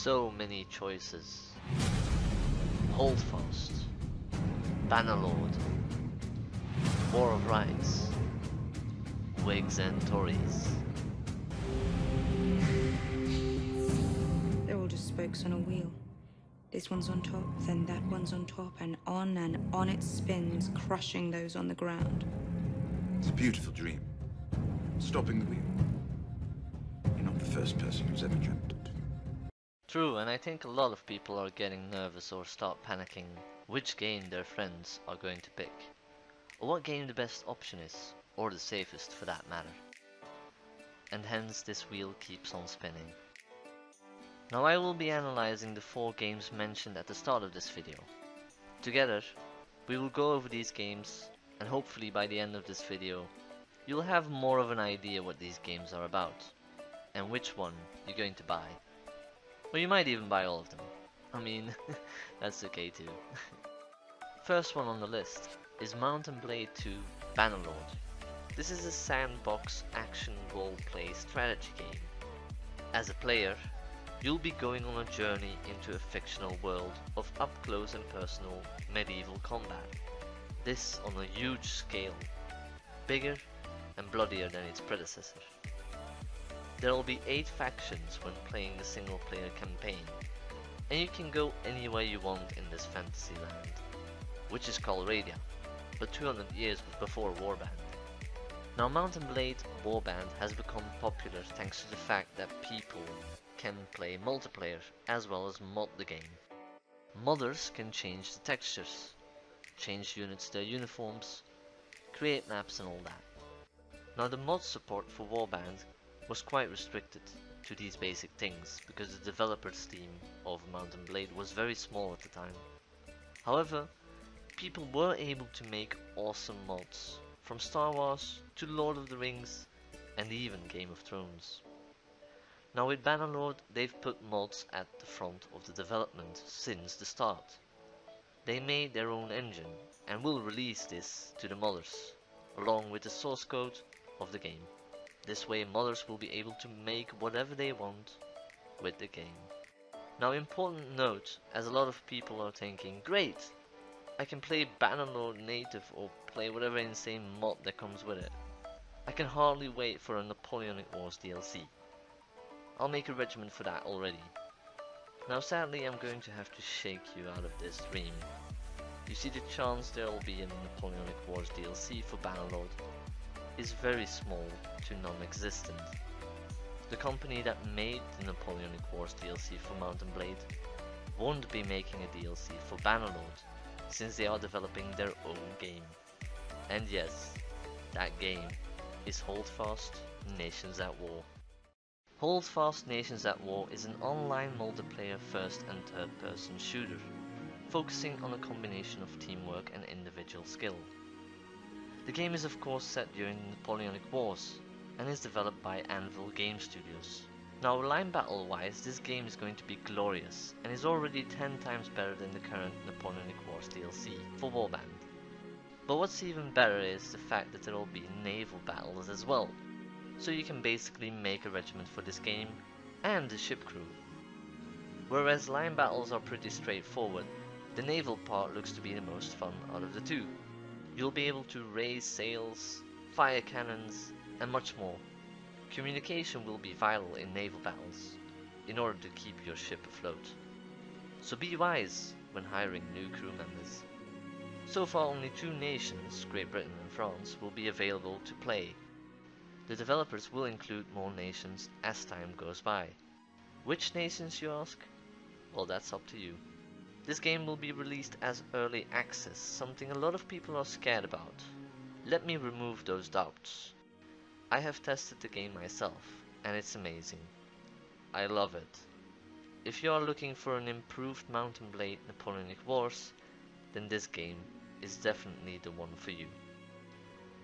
So many choices. Holdfast, Bannerlord, War of Rights, Whigs and Tories. They're all just spokes on a wheel. This one's on top, then that one's on top, and on it spins, crushing those on the ground. It's a beautiful dream. Stopping the wheel. You're not the first person who's ever dreamt it. True, and I think a lot of people are getting nervous or start panicking which game their friends are going to pick, or what game the best option is, or the safest for that matter. And hence this wheel keeps on spinning. Now I will be analyzing the 4 games mentioned at the start of this video. Together, we will go over these games, and hopefully by the end of this video, you'll have more of an idea what these games are about, and which one you're going to buy. Or you might even buy all of them. I mean, that's okay too. First one on the list is Mount & Blade 2 Bannerlord. This is a sandbox action role-play strategy game. As a player, you'll be going on a journey into a fictional world of up-close and personal medieval combat. This on a huge scale, bigger and bloodier than its predecessor. There will be 8 factions when playing the single player campaign, and you can go anywhere you want in this fantasy land, which is called Radia, but 200 years before Warband. Now Mount & Blade Warband has become popular thanks to the fact that people can play multiplayer as well as mod the game. Modders can change the textures, change units their uniforms, create maps and all that. Now the mod support for Warband was quite restricted to these basic things because the developer's team of Mount & Blade was very small at the time. However, people were able to make awesome mods, from Star Wars to Lord of the Rings and even Game of Thrones. Now with Bannerlord, they've put mods at the front of the development since the start. They made their own engine and will release this to the modders, along with the source code of the game. This way modders will be able to make whatever they want with the game. Now important note, as a lot of people are thinking, great, I can play Bannerlord native or play whatever insane mod that comes with it. I can hardly wait for a Napoleonic Wars DLC. I'll make a regiment for that already. Now sadly I'm going to have to shake you out of this dream. You see, the chance there will be a Napoleonic Wars DLC for Bannerlord is very small to non-existent. The company that made the Napoleonic Wars DLC for Mount & Blade won't be making a DLC for Bannerlord, since they are developing their own game. And yes, that game is Holdfast Nations at War. Holdfast Nations at War is an online multiplayer first and third person shooter, focusing on a combination of teamwork and individual skill. The game is of course set during the Napoleonic Wars and is developed by Anvil Game Studios. Now line battle wise, this game is going to be glorious and is already 10 times better than the current Napoleonic Wars DLC for Warband. But what's even better is the fact that there will be naval battles as well, so you can basically make a regiment for this game and a ship crew. Whereas line battles are pretty straightforward, the naval part looks to be the most fun out of the two. You'll be able to raise sails, fire cannons and much more. Communication will be vital in naval battles, in order to keep your ship afloat. So be wise when hiring new crew members. So far only 2 nations, Great Britain and France, will be available to play. The developers will include more nations as time goes by. Which nations, you ask? Well, that's up to you. This game will be released as early access, something a lot of people are scared about. Let me remove those doubts. I have tested the game myself, and it's amazing. I love it. If you are looking for an improved Mount & Blade Napoleonic Wars, then this game is definitely the one for you.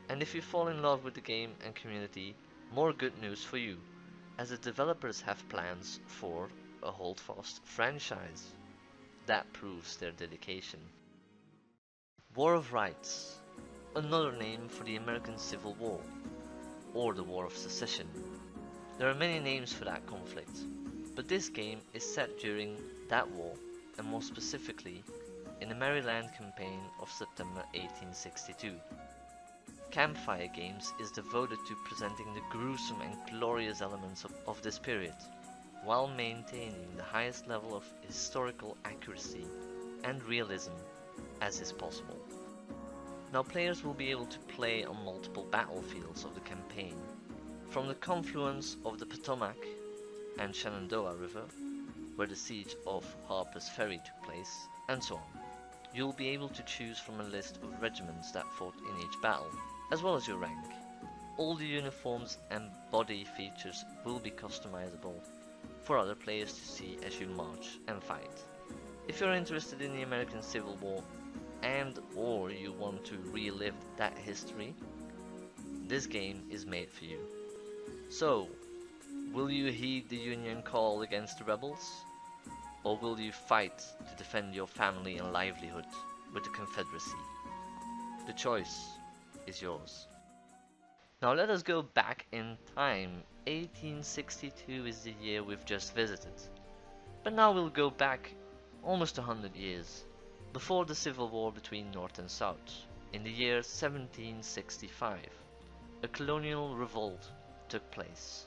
And if you fall in love with the game and community, more good news for you, as the developers have plans for a Holdfast franchise. That proves their dedication. War of Rights, another name for the American Civil War, or the War of Secession. There are many names for that conflict, But this game is set during that war, and more specifically in the Maryland campaign of September 1862. Campfire Games is devoted to presenting the gruesome and glorious elements of this period, while maintaining the highest level of historical accuracy and realism as is possible. Now players will be able to play on multiple battlefields of the campaign, from the confluence of the Potomac and Shenandoah River, where the siege of Harper's Ferry took place, and so on. You'll be able to choose from a list of regiments that fought in each battle, as well as your rank. All the uniforms and body features will be customizable for other players to see as you march and fight. If you're interested in the American Civil War and or you want to relive that history, this game is made for you. So, will you heed the Union call against the rebels? Or will you fight to defend your family and livelihood with the Confederacy? The choice is yours. Now let us go back in time. 1862 is the year we've just visited. But now we'll go back almost 100 years, before the Civil War between North and South, in the year 1765. A colonial revolt took place.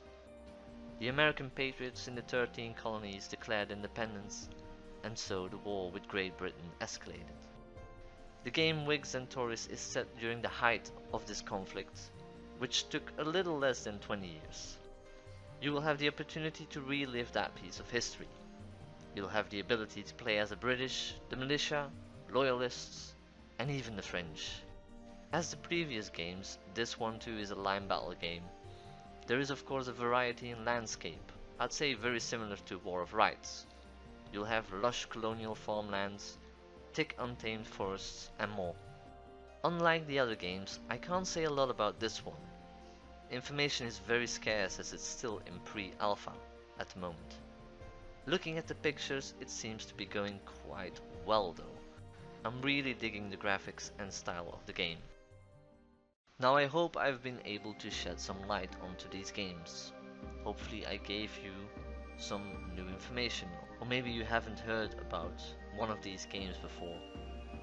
The American patriots in the 13 colonies declared independence, and so the war with Great Britain escalated. The game Whigs and Tories is set during the height of this conflict, which took a little less than 20 years. You will have the opportunity to relive that piece of history. You'll have the ability to play as the British, the militia, loyalists, and even the French. As the previous games, this one too is a line battle game. There is of course a variety in landscape, I'd say very similar to War of Rights. You'll have lush colonial farmlands, thick untamed forests, and more. Unlike the other games, I can't say a lot about this one. Information is very scarce as it's still in pre-alpha at the moment. Looking at the pictures, it seems to be going quite well though. I'm really digging the graphics and style of the game. Now I hope I've been able to shed some light onto these games. Hopefully I gave you some new information, or maybe you haven't heard about one of these games before,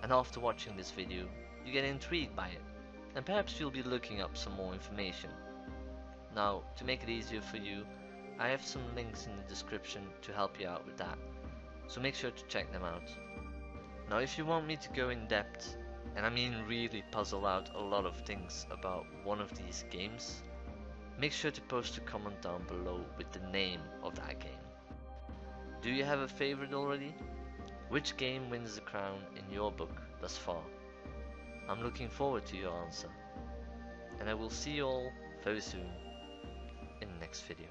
and after watching this video you get intrigued by it, and perhaps you'll be looking up some more information. Now, to make it easier for you, I have some links in the description to help you out with that, so make sure to check them out. Now if you want me to go in depth, and I mean really puzzle out a lot of things about one of these games, make sure to post a comment down below with the name of that game. Do you have a favorite already? Which game wins the crown in your book thus far? I'm looking forward to your answer, and I will see you all very soon in the next video.